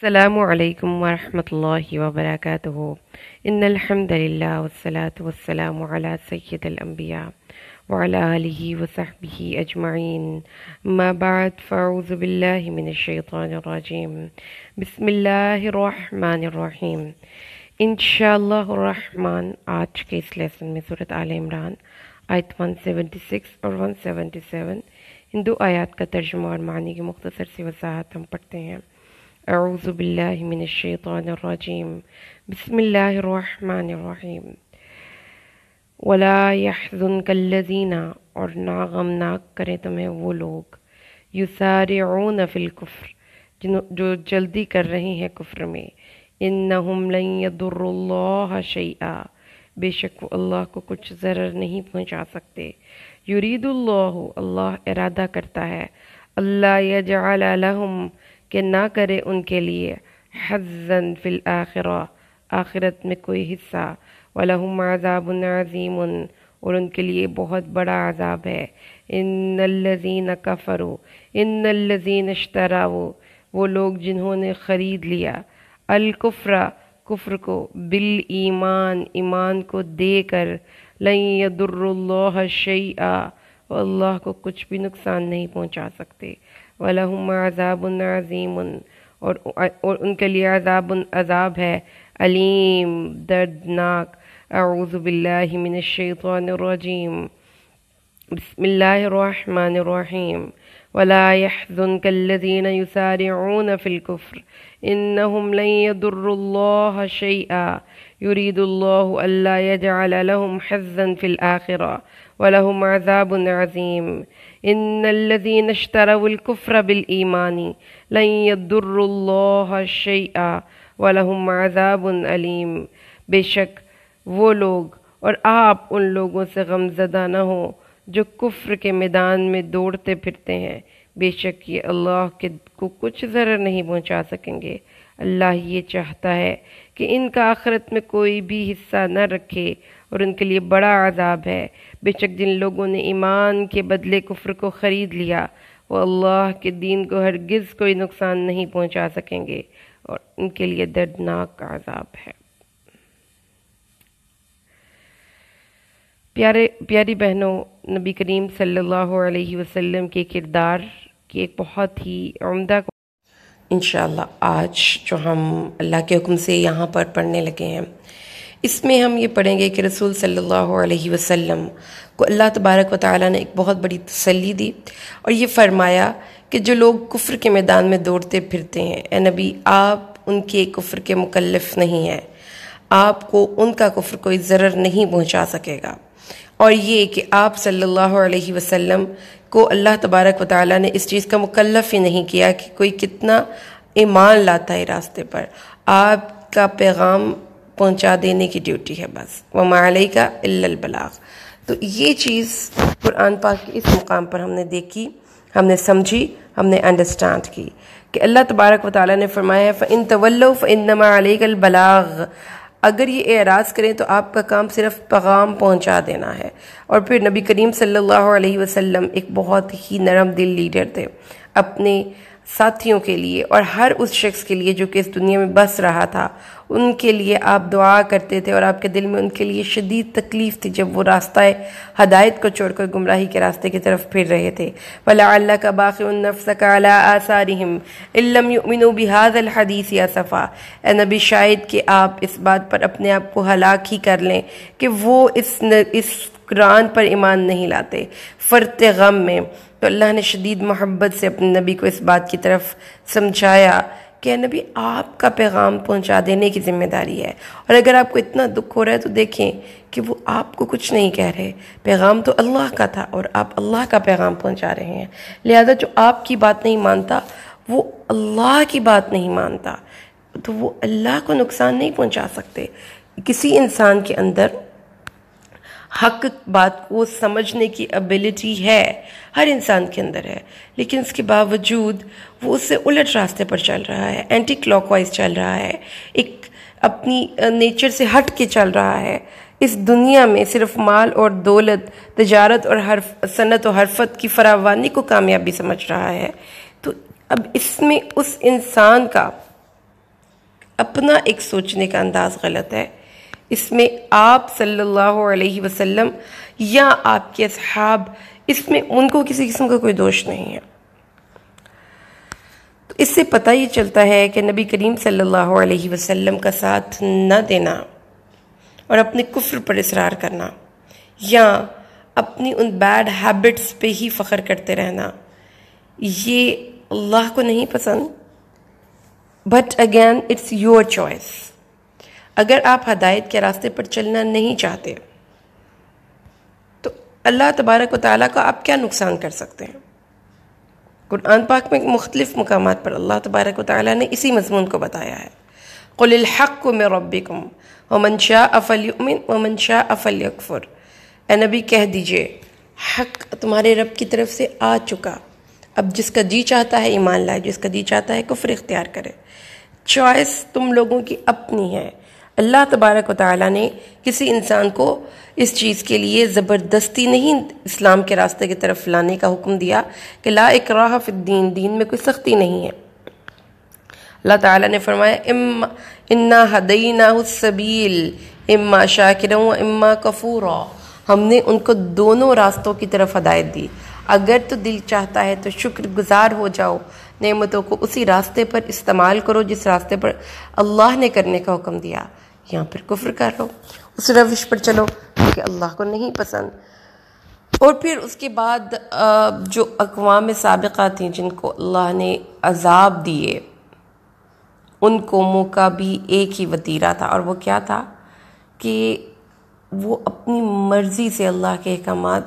السلام علیکم ورحمۃ اللہ وبرکاتہ ان الحمد للہ والصلاة والسلام علی سید الانبیاء وعلی آلہ وصحبہ اجمعین ما بعد فاعوذ باللہ من الشیطان الرجیم بسم اللہ الرحمن الرحیم انشاءاللہ الرحمن آج کے اس لیسن میں سورۃ آل عمران آیت 176 اور 177 ان دو آیات کا ترجمہ اور معنی کی مختصر سی وضاحت ہم پڑھتے ہیں۔ اعوذ باللہ من الشیطان الرجیم بسم اللہ الرحمن الرحیم ولا يحزنك الذین اور نہ غمناک کریں تمہیں وہ لوگ یسارعون فی الکفر جو جلدی کر رہے ہیں کفر میں، انہم لن یضروا اللہ شیئا بے شک وہ اللہ کو کچھ ضرر نہیں پہنچا سکتے، یرید اللہ ارادہ کرتا ہے اللہ یجعل لہم کہ نہ کرے ان کے لیے حظًا فی الآخرہ آخرت میں کوئی حصہ، وَلَهُمْ عَذَابٌ عَظِيمٌ اور ان کے لیے بہت بڑا عذاب ہے۔ ان الذین کفروا ان الذین اشتروا وہ لوگ جنہوں نے خرید لیا الکفر کفر کو بالایمان ایمان کو دے کر، لن یضروا اللہ شیئا وہ اللہ کو کچھ بھی نقصان نہیں پہنچا سکتے، وَلَهُمْ عَذَابٌ عَظِيمٌ اور ان کے لیے عذاب ہے علیم دردناک۔ اعوذ باللہ من الشیطان الرجیم بسم اللہ الرحمن الرحیم وَلَا يَحْزُنْكَ الَّذِينَ يُسَارِعُونَ فِي الْكُفْرِ إِنَّهُمْ لَن يَضُرُّوا اللَّهَ شَيْئًا يُرِيدُ اللَّهُ أَلَّا يَجْعَلَ لَهُمْ حَظًّا فِي الْآخِرَةِ وَلَهُمْ عَذَابٌ عَظِيمٌ ان الذين اشتروا الكفر بالایمان لن يضروا الله شيئا ولهم عذاب علیم بے شک وہ لوگ اور آپ ان لوگوں سے غم زدہ نہ ہو جو کفر کے میدان میں دوڑتے پھرتے ہیں، بے شک یہ اللہ کو کچھ ضرر نہیں پہنچا سکیں گے۔ اللہ یہ چاہتا ہے کہ ان کا آخرت میں کوئی بھی حصہ نہ رکھے اور ان کے لیے بڑا عذاب ہے۔ بے شک جن لوگوں نے ایمان کے بدلے کفر کو خرید لیا وہ اللہ کے دین کو ہرگز کوئی نقصان نہیں پہنچا سکیں گے اور ان کے لیے دردناک عذاب ہے۔ پیاری بہنوں، نبی کریم صلی اللہ علیہ وسلم کے کردار کی ایک بہت ہی عمدہ انشاءاللہ آج جو ہم اللہ کے حکم سے یہاں پر پڑھنے لگے ہیں، اس میں ہم یہ پڑھیں گے کہ رسول صلی اللہ علیہ وسلم کو اللہ تبارک و تعالیٰ نے ایک بہت بڑی تسلی دی اور یہ فرمایا کہ جو لوگ کفر کے میدان میں دوڑتے پھرتے ہیں، اے نبی آپ ان کے کفر کے مکلف نہیں ہیں، آپ کو ان کا کفر کوئی ضرر نہیں پہنچا سکے گا، اور یہ کہ آپ صلی اللہ علیہ وسلم کو اللہ تبارک و تعالیٰ نے اس چیز کا مکلف ہی نہیں کیا کہ کوئی کتنا ایمان لاتا ہے راستے پر، آپ کا پیغام پہنچا دینے کی ڈیوٹی ہے بس، وَمَا عَلَيْكَ إِلَّا الْبَلَاغُ۔ تو یہ چیز قرآن پاک کے اس مقام پر ہم نے دیکھی، ہم نے سمجھی، ہم نے انڈرسٹینڈ کی کہ اللہ تبارک و تعالیٰ نے فرمایا ہے فَإِن تَوَلَّوْا فَإِنَّمَا عَلَيْكَ الْبَلَاغُ، اگر یہ اعراض کریں تو آپ کا کام صرف پیغام پہنچا دینا ہے۔ اور پھر نبی کریم صلی اللہ علیہ وسلم ایک بہت ہی نرم دل لیڈر تھے، اپنے ساتھیوں کے لیے اور ہر اس شخص کے لیے جو کہ اس دنیا میں بس رہا تھا، ان کے لیے آپ دعا کرتے تھے اور آپ کے دل میں ان کے لیے شدید تکلیف تھی جب وہ راستہ ہدایت کو چھوڑ کر گمراہی کے راستے کی طرف پھر رہے تھے۔ وَلَعَلَّكَ بَاخِعٌ نَفْسَكَ عَلَىٰ آثَارِهِمْ إِن لَّمْ يُؤْمِنُوا بِهَٰذَا الْحَدِيثِ أَسَفًا، اے نبی شاید کہ آپ اس بات پر اپنے آپ کو ہلاک ہی کر لیں کہ وہ اس قرآن پر ایمان نہیں لاتے فرط غم میں۔ تو اللہ نے شدید محبت سے اپنے نبی کو اس بات کی طرف سمجھایا کہ اے نبی آپ کا پیغام پہنچا دینے کی ذمہ داری ہے، اور اگر آپ کو اتنا دکھ ہو رہا ہے تو دیکھیں کہ وہ آپ کو کچھ نہیں کہہ رہے، پیغام تو اللہ کا تھا اور آپ اللہ کا پیغام پہنچا رہے ہیں، لہذا جو آپ کی بات نہیں مانتا وہ اللہ کی بات نہیں مانتا، تو وہ اللہ کو نقصان نہیں پہنچا سکتے۔ کسی انسان کے اندر حق بات کو سمجھنے کی ایبلٹی ہے، ہر انسان کے اندر ہے، لیکن اس کے باوجود وہ اس سے الٹ راستے پر چل رہا ہے، اینٹی کلاک وائز چل رہا ہے، ایک اپنی نیچر سے ہٹ کے چل رہا ہے، اس دنیا میں صرف مال اور دولت، تجارت اور صنعت و حرفت کی فراوانی کو کامیابی سمجھ رہا ہے۔ تو اب اس میں اس انسان کا اپنا ایک سوچنے کا انداز غلط ہے، اس میں آپ صلی اللہ علیہ وسلم یا آپ کے اصحاب، اس میں ان کو کسی قسم کا کوئی دوش نہیں ہے۔ تو اس سے پتہ یہ چلتا ہے کہ نبی کریم صلی اللہ علیہ وسلم کا ساتھ نہ دینا اور اپنے کفر پر اصرار کرنا یا اپنی ان بیڈ ہیبٹس پہ ہی فخر کرتے رہنا، یہ اللہ کو نہیں پسند۔ But again it's your choice. اگر آپ ہدایت کے راستے پر چلنا نہیں چاہتے تو اللہ تبارک و تعالیٰ کا آپ کیا نقصان کر سکتے ہیں؟ قرآن پاک میں مختلف مقامات پر اللہ تبارک و تعالیٰ نے اسی مضمون کو بتایا ہے۔ قُلِ الْحَقُّ مِن رَبِّكُمْ وَمَنْ شَاءَ فَلْيُؤْمِنْ وَمَنْ شَاءَ فَلْيَكْفُرْ۔ اے نبی کہہ دیجئے حق تمہارے رب کی طرف سے آ چکا، اب جس کا جی چاہتا ہے ایمان لائے، جس کا جی چاہتا ہے کفر اختیار کرے۔ چوائس تم لوگوں کی اپنی ہے۔ اللہ تبارک و تعالیٰ نے کسی انسان کو اس چیز کے لیے زبردستی نہیں اسلام کے راستے کی طرف لانے کا حکم دیا کہ لا اکراہ فی الدین، دین میں کوئی سختی نہیں ہے۔ اللہ تعالیٰ نے فرمایا انا ہدیناہ السبیل اما شاکرا و اما کفورا، ہم نے ان کو دونوں راستوں کی طرف ہدایت دی، اگر تو دل چاہتا ہے تو شکر گزار ہو جاؤ، نعمتوں کو اسی راستے پر استعمال کرو جس راستے پر اللہ نے کرنے کا حکم دیا، یا پھر کفر کر لو، اس روش پر چلو کہ اللہ کو نہیں پسند۔ اور پھر اس کے بعد جو اقوام سابقہ تھیں جن کو اللہ نے عذاب دیے، ان قوموں کا بھی ایک ہی وتیرہ تھا، اور وہ کیا تھا کہ وہ اپنی مرضی سے اللہ کے احکامات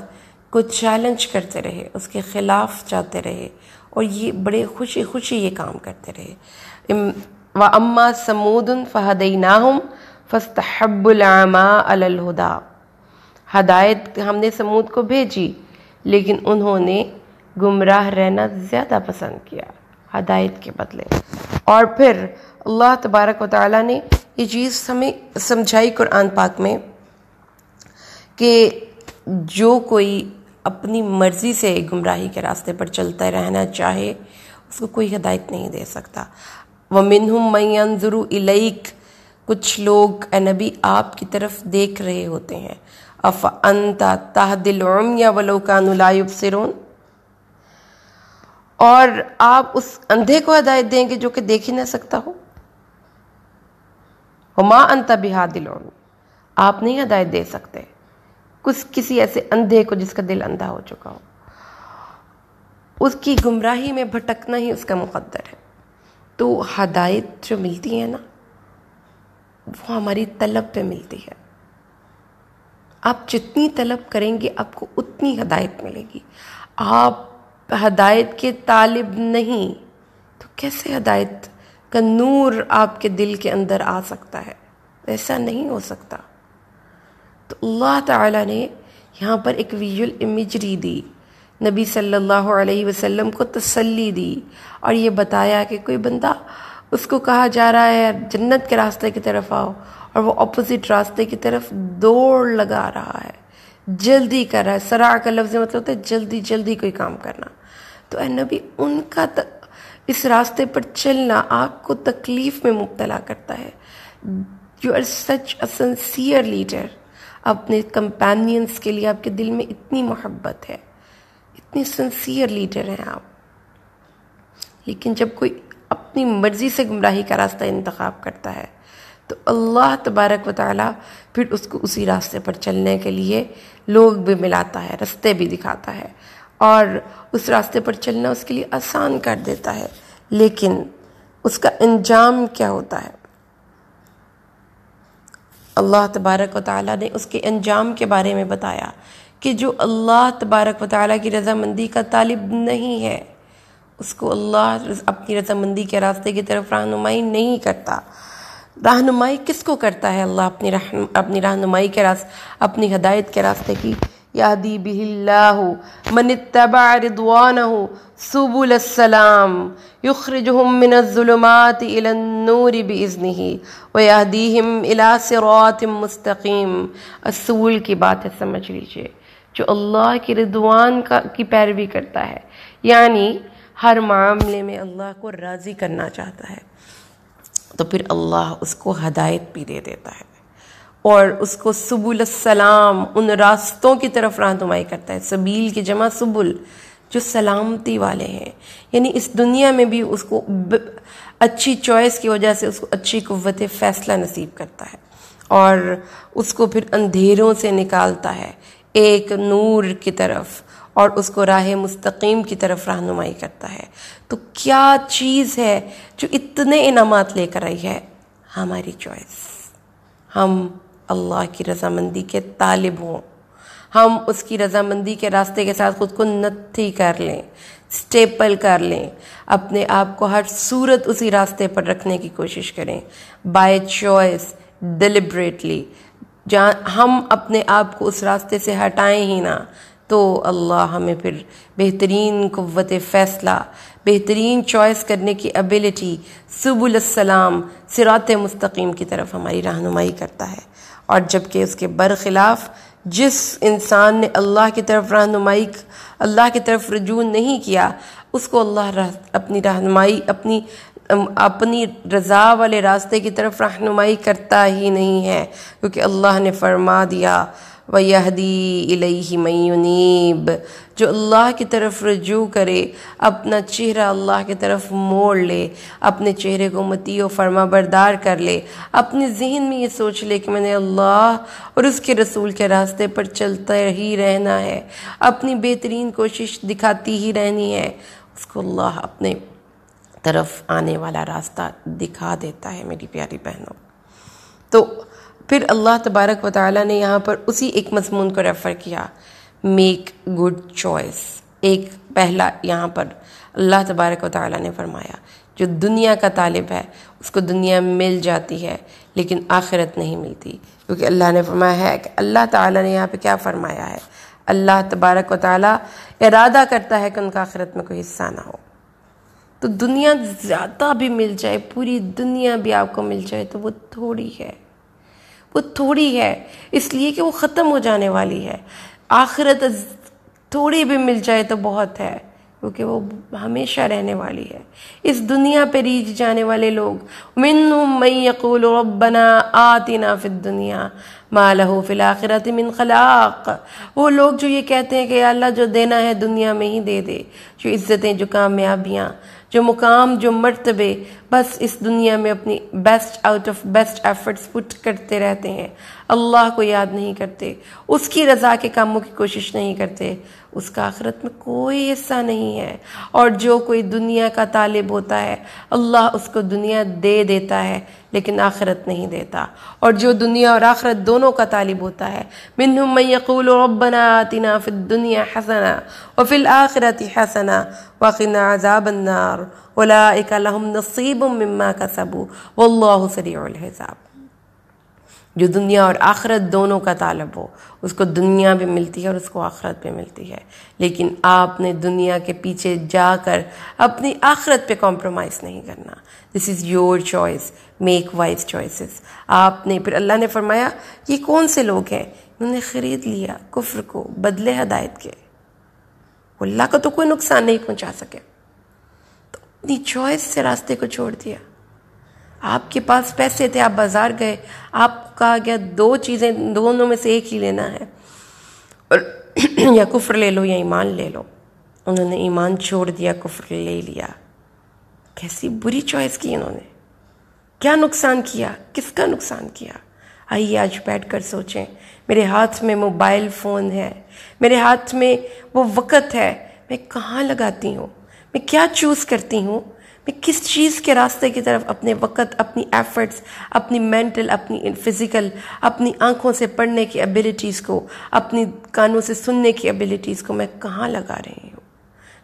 کو چیلنج کرتے رہے، اس کے خلاف جاتے رہے، اور یہ بڑے خوشی خوشی یہ کام کرتے رہے۔ وَأَمَّا ثَمُودٌ فَهَدَيْنَاهُمْ فَاسْتَحَبُّوا الْعَمَىٰ عَلَى الْهُدَىٰ، ہدایت ہم نے سمود کو بھیجی لیکن انہوں نے گمراہ رہنا زیادہ پسند کیا ہدایت کے بدلے۔ اور پھر اللہ تبارک و تعالیٰ نے یہ چیز ہمیں سمجھائی قرآن پاک میں کہ جو کوئی اپنی مرضی سے گمراہی کے راستے پر چلتا رہنا چاہے اس کو کوئی ہدایت نہیں دے سکتا۔ وَمِنْهُمْ مَنْ يَنْظُرُ إِلَيْكَ، کچھ لوگ اے نبی آپ کی طرف دیکھ رہے ہوتے ہیں۔ أَفَأَنْتَ تَهْدِي الْعُمْيَ وَلَوْ كَانُوا لَا يُبْصِرُونَ، اور آپ اس اندھے کو ہدایت دیں گے جو کہ دیکھ ہی نہ سکتا ہو؟ وَمَا أَنْتَ بِهَادِي الْعُمْيِ، آپ نہیں ہدایت دے سکتے کسی ایسے اندھے کو جس کا دل اندھا ہو چکا ہو، اس کی گمراہی میں بھٹکنا ہی اس کا مقدر ہے۔ تو ہدایت جو ملتی ہے نا وہ ہماری طلب پہ ملتی ہے، آپ جتنی طلب کریں گے آپ کو اتنی ہدایت ملے گی۔ آپ ہدایت کے طالب نہیں تو کیسے ہدایت کا نور آپ کے دل کے اندر آ سکتا ہے؟ ایسا نہیں ہو سکتا۔ تو اللہ تعالیٰ نے یہاں پر ایک ویژول امیجری دی، نبی صلی اللہ علیہ وسلم کو تسلی دی، اور یہ بتایا کہ کوئی بندہ اس کو کہا جا رہا ہے جنت کے راستے کی طرف آؤ، اور وہ اپوزٹ راستے کی طرف دوڑ لگا رہا ہے، جلدی کر رہا ہے۔ سراع کا لفظ مطلب ہوتا ہے جلدی جلدی کوئی کام کرنا۔ تو اے نبی ان کا اس راستے پر چلنا آپ کو تکلیف میں مبتلا کرتا ہے۔ You are such a sincere leader, اپنے کمپینینز کے لیے آپ کے دل میں اتنی محبت ہے، اتنی سنسیئر لیڈر ہیں آپ، لیکن جب کوئی اپنی مرضی سے گمراہی کا راستہ انتخاب کرتا ہے تو اللہ تبارک و تعالیٰ پھر اس کو اسی راستے پر چلنے کے لیے لوگ بھی ملاتا ہے، راستے بھی دکھاتا ہے، اور اس راستے پر چلنا اس کے لیے آسان کر دیتا ہے۔ لیکن اس کا انجام کیا ہوتا ہے؟ اللہ تبارک و تعالیٰ نے اس کے انجام کے بارے میں بتایا کہ جو اللہ تبارک و تعالیٰ کی رضامندی کا طالب نہیں ہے اس کو اللہ اپنی رضامندی کے راستے کی طرف رہنمائی نہیں کرتا۔ رہنمائی کس کو کرتا ہے اللہ اپنی رہنمائی کے اپنی ہدایت کے راستے کی؟ یہدی بہ اللہ من اتبع رضوانہ سبل السلام یخرجہم من الظلمات الی النور باذنہ ویہدیہم الی صراط مستقیم۔ السبل کی بات ہے، سمجھ لیجئے، جو اللہ کی رضوان کی پیروی کرتا ہے، یعنی ہر معاملے میں اللہ کو راضی کرنا چاہتا ہے، تو پھر اللہ اس کو ہدایت بھی دے دیتا ہے اور اس کو سبل السلام، ان راستوں کی طرف رہنمائی کرتا ہے. سبیل کی جمع سبل، جو سلامتی والے ہیں. یعنی اس دنیا میں بھی اس کو اچھی چوائس کی وجہ سے اس کو اچھی قوت فیصلہ نصیب کرتا ہے اور اس کو پھر اندھیروں سے نکالتا ہے ایک نور کی طرف اور اس کو راہ مستقیم کی طرف رہنمائی کرتا ہے. تو کیا چیز ہے جو اتنے انعامات لے کر آئی ہے؟ ہماری چوائس. ہم اللہ کی رضامندی کے طالب ہوں، ہم اس کی رضامندی کے راستے کے ساتھ خود کو نتھی کر لیں، سٹیپل کر لیں، اپنے آپ کو ہر صورت اسی راستے پر رکھنے کی کوشش کریں بائی چوائس، ڈیلیبریٹلی. ہم اپنے آپ کو اس راستے سے ہٹائیں ہی نہ تو اللہ ہمیں پھر بہترین قوت فیصلہ، بہترین چوائس کرنے کی ایبلٹی، سبل السلام، صراط مستقیم کی طرف ہماری رہنمائی کرتا ہے. اور جبکہ اس کے برخلاف جس انسان نے اللہ کی طرف رہنمائی، اللہ کی طرف رجوع نہیں کیا، اس کو اللہ اپنی رہنمائی، اپنی رضا والے راستے کی طرف رہنمائی کرتا ہی نہیں ہے، کیونکہ اللہ نے فرما دیا وَيَهْدِي إِلَيْهِ مَن يُنِيبُ. جو اللہ کی طرف رجوع کرے، اپنا چہرہ اللہ کی طرف موڑ لے، اپنے چہرے کو مطیع و فرما بردار کر لے، اپنے ذہن میں یہ سوچ لے کہ میں نے اللہ اور اس کے رسول کے راستے پر چلتا ہی رہنا ہے، اپنی بہترین کوشش دکھاتی ہی رہنی ہے، اس کو اللہ اپنے طرف آنے والا راستہ دکھا دیتا ہے. میری پیاری بہنوں، تو پھر اللہ تبارک و تعالیٰ نے یہاں پر اسی ایک مضمون کو ریفر کیا، میک گڈ چوائس. ایک پہلا یہاں پر اللہ تبارک و تعالیٰ نے فرمایا جو دنیا کا طالب ہے اس کو دنیا مل جاتی ہے لیکن آخرت نہیں ملتی، کیونکہ اللہ نے فرمایا ہے کہ اللہ تعالیٰ نے یہاں پہ کیا فرمایا ہے، اللہ تبارک و تعالیٰ ارادہ کرتا ہے کہ ان کا آخرت میں کوئی حصہ نہ ہو. تو دنیا زیادہ بھی مل جائے، پوری دنیا بھی آپ کو مل جائے تو وہ تھوڑی ہے، وہ تھوڑی ہے اس لیے کہ وہ ختم ہو جانے والی ہے. آخرت تھوڑی بھی مل جائے تو بہت ہے کیونکہ وہ ہمیشہ رہنے والی ہے. اس دنیا پہ ریجھ جانے والے لوگ منہم من یقول ربنا آتنا فی الدنیا ما لہ فی الآخرۃ من خلاق. وہ لوگ جو یہ کہتے ہیں کہ یا اللہ جو دینا ہے دنیا میں ہی دے دے، جو عزتیں، جو کامیابیاں، جو مقام، جو مرتبے، بس اس دنیا میں اپنی best out of best efforts put کرتے رہتے ہیں، اللہ کو یاد نہیں کرتے، اس کی رضا کے کاموں کی کوشش نہیں کرتے، اس کا آخرت میں کوئی حصہ نہیں ہے. اور جو کوئی دنیا کا طالب ہوتا ہے اللہ اس کو دنیا دے دیتا ہے لیکن آخرت نہیں دیتا. اور جو دنیا اور آخرت دونوں کا طالب ہوتا ہے منہم من یقول ربنا آتنا فی الدنیا حسنہ وفی الآخرۃ حسنہ وقنا عذاب النار اولئک لہم نصیب مما کسبوا واللہ سریع الحساب. جو دنیا اور آخرت دونوں کا طالب ہو اس کو دنیا بھی ملتی ہے اور اس کو آخرت بھی ملتی ہے، لیکن آپ نے دنیا کے پیچھے جا کر اپنی آخرت پہ کمپرومائز نہیں کرنا. This is your choice, make wise choices. آپ نے پھر اللہ نے فرمایا یہ کون سے لوگ ہیں، انہوں نے خرید لیا کفر کو بدلے ہدایت کے، اللہ کا تو کوئی نقصان نہیں پہنچا سکے، تو اپنی چوائس سے راستے کو چھوڑ دیا. آپ کے پاس پیسے تھے، آپ بازار گئے، آپ کہا گیا دو چیزیں، دونوں میں سے ایک ہی لینا ہے، اور یا کفر لے لو یا ایمان لے لو. انہوں نے ایمان چھوڑ دیا، کفر لے لیا. کیسی بری چوائس کی انہوں نے، کیا نقصان کیا، کس کا نقصان کیا. آئیے آج بیٹھ کر سوچیں. میرے ہاتھ میں موبائل فون ہے، میرے ہاتھ میں وہ وقت ہے، میں کہاں لگاتی ہوں، میں کیا چوز کرتی ہوں، میں کس چیز کے راستے کی طرف اپنے وقت، اپنی ایفرٹس، اپنی مینٹل، اپنی فزیکل، اپنی آنکھوں سے پڑھنے کی ایبلٹیز کو، اپنی کانوں سے سننے کی ایبلٹیز کو میں کہاں لگا رہی ہوں،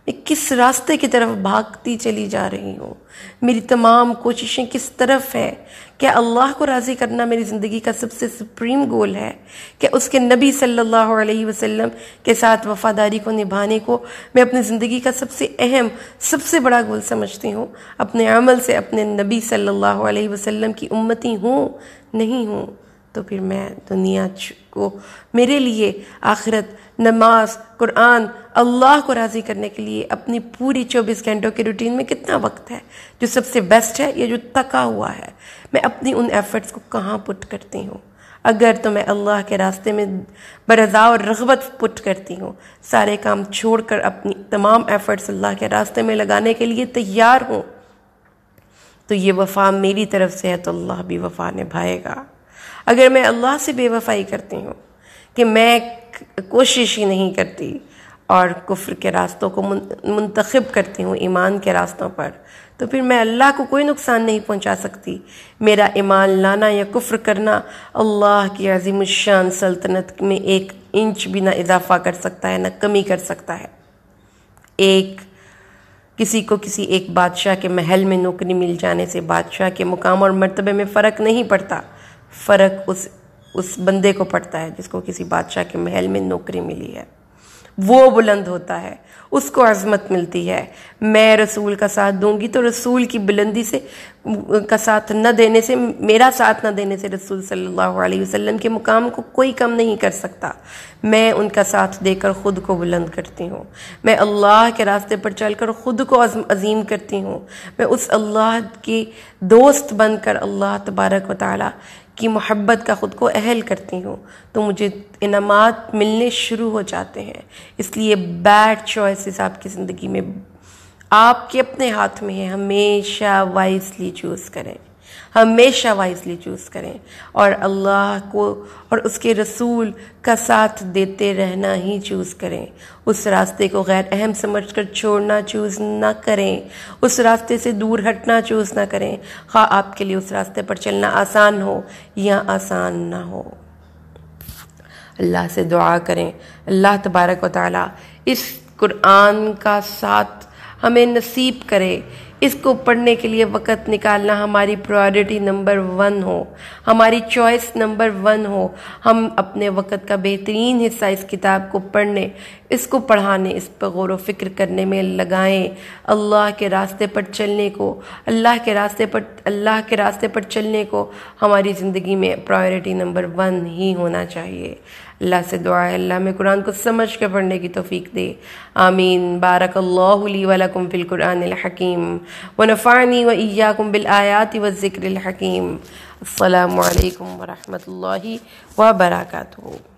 میں کس راستے کی طرف بھاگتی چلی جا رہی ہوں، میری تمام کوششیں کس طرف ہیں. کیا اللہ کو راضی کرنا میری زندگی کا سب سے سپریم گول ہے؟ کہ اس کے نبی صلی اللہ علیہ وسلم کے ساتھ وفاداری کو نبھانے کو میں اپنی زندگی کا سب سے اہم، سب سے بڑا گول سمجھتی ہوں؟ اپنے عمل سے اپنے نبی صلی اللہ علیہ وسلم کی امتی ہوں؟ نہیں ہوں. تو پھر میں دنیا کو میرے لیے آخرت، نماز، قرآن، اللہ کو راضی کرنے کے لیے اپنی پوری 24 گھنٹوں کے روٹین میں کتنا وقت ہے جو سب سے بیسٹ ہے یا جو تکا ہوا ہے، میں اپنی ان ایفرٹس کو کہاں پٹ کرتی ہوں؟ اگر تو میں اللہ کے راستے میں برضا اور رغبت پٹ کرتی ہوں، سارے کام چھوڑ کر اپنی تمام ایفرٹس اللہ کے راستے میں لگانے کے لیے تیار ہوں، تو یہ وفا میری طرف سے ہے تو اللہ بھی وفا نبھائے گا۔ اگر میں اللہ سے بے وفائی کرتی ہوں کہ میں کوشش ہی نہیں کرتی اور کفر کے راستوں کو منتخب کرتی ہوں ایمان کے راستوں پر، تو پھر میں اللہ کو کوئی نقصان نہیں پہنچا سکتی۔ میرا ایمان لانا یا کفر کرنا اللہ کی عظیم الشان سلطنت میں 1 انچ بھی نہ اضافہ کر سکتا ہے نہ کمی کر سکتا ہے۔ کسی کو کسی ایک بادشاہ کے محل میں نوکری مل جانے سے بادشاہ کے مقام اور مرتبے میں فرق نہیں پڑتا، فرق اس بندے کو پڑتا ہے جس کو کسی بادشاہ کے محل میں نوکری ملی ہے، وہ بلند ہوتا ہے، اس کو عظمت ملتی ہے۔ میں رسول کا ساتھ دوں گی تو رسول کی بلندی کا ساتھ نہ دینے سے، میرا ساتھ نہ دینے سے رسول صلی اللہ علیہ وسلم کے مقام کو کوئی کم نہیں کر سکتا۔ میں ان کا ساتھ دے کر خود کو بلند کرتی ہوں، میں اللہ کے راستے پر چل کر خود کو عظیم کرتی ہوں، میں اس اللہ کے دوست بن کر اللہ تبارک و تعالی کی محبت کا خود کو اہل کرتی ہوں، تو مجھے انعامات ملنے شروع ہو جاتے ہیں۔ اس لیے بیڈ چوائسز آپ کی زندگی میں آپ کے اپنے ہاتھ میں ہیں، ہمیشہ وائزلی چوز کریں، ہمیشہ وائزلی چوز کریں، اور اللہ کو اور اس کے رسول کا ساتھ دیتے رہنا ہی چوز کریں۔ اس راستے کو غیر اہم سمجھ کر چھوڑنا چوز نہ کریں، اس راستے سے دور ہٹنا چوز نہ کریں، خواہ آپ کے لیے اس راستے پر چلنا آسان ہو یا آسان نہ ہو۔ اللہ سے دعا کریں اللہ تبارک و تعالی اس قرآن کا ساتھ ہمیں نصیب کرے، اس کو پڑھنے کے لیے وقت نکالنا ہماری پرائیورٹی نمبر 1 ہو، ہماری چوائس نمبر 1 ہو۔ ہم اپنے وقت کا بہترین حصہ اس کتاب کو پڑھنے، اس کو پڑھانے، اس پر غور و فکر کرنے میں لگائیں، اللہ کے راستے پر چلنے کو، اللہ کے راستے پر چلنے کو ہماری زندگی میں پرائیورٹی نمبر 1 ہی ہونا چاہیے۔ اللہ سے دعا ہے اللہ میں قرآن کو سمجھ کے پڑھنے کی توفیق دے، آمین۔ بارک اللہ لی ولکم فی القرآن الحکیم ونفعنی وإیاکم بالآیات والذکر الحکیم۔ السلام علیکم ورحمۃ اللہ وبرکاتہ۔